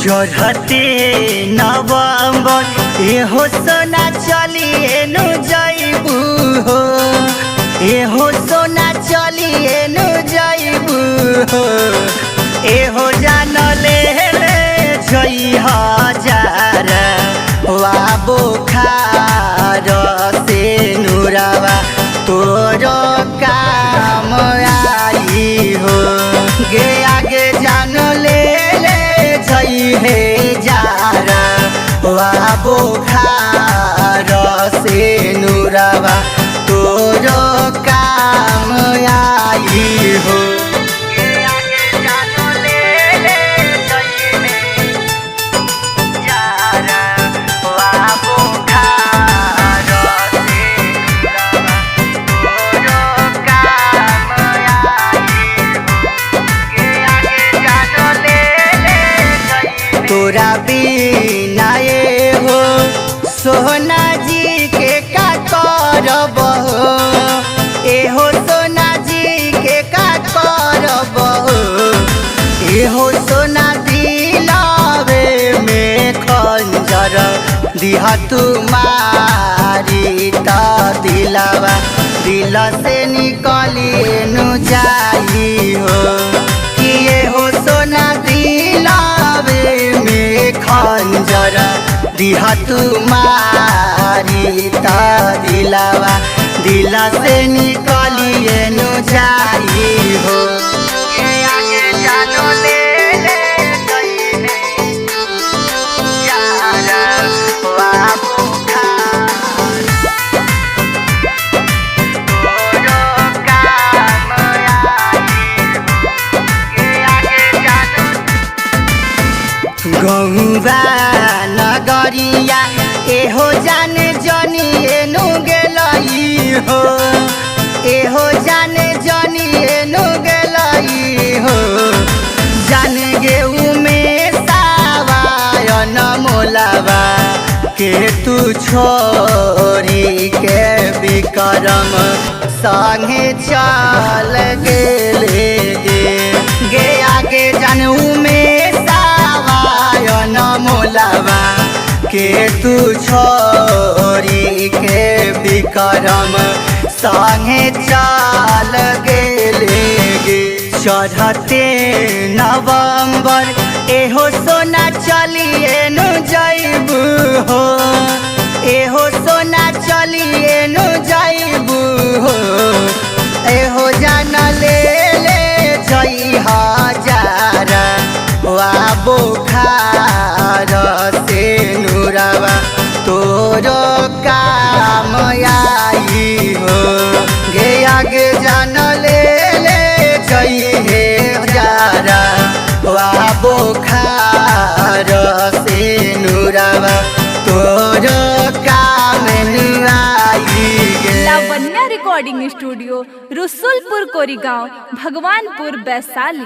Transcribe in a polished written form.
चढ़ते नवंबर एहो सोना चलिए नु जइबू हो, एहो सोना चलिए नु जइबू हो। एहो जान ले जई हजार वा बुखार से नुरावा तोरो काम आई हो। गे आगे जान ले जई हे जारा वा बुखार से नुरावा तोरो काम आई हो। तोरा बिना ये हो सोना जी के का करब हो, एहो सोना जी के का करब हो। एहो सोना दिलावे में खंजर दिहा तुम्हारी ता दिलावा दिल से निकलिए नु जाई हो। कि एहो सोना दिलावे में खंजर दिहा तुम्हारी ता दिलावा दिल से निकलिए नु जाई हो। आगे जानो ले गौवा नगरिया एहो जाने जनी एनु गेलई हो, एहो जाने जनी एनु गेलई हो। जान गेऊ में सावायन मोलावा के तू छोरी के विक्रम संगे चल गेले गे आगे जानू में मोलावा के तू छोरी के विक्रम संगे चल गेले गे। चढ़ते नवंबर एहो सोना चलिए नु जइबू हो, एहो सोना चलिए नु जइबू हो। एहो जान ले जई हजार वा बुखार से नुरावा तोरो काम आई हो। गे आगे जान ले जई हे जारा वा बुखार से नुरावा तोरो काम आई गे। Lavanya recording studio Rasulpur Korigaon Bhagwanpur Vaishali.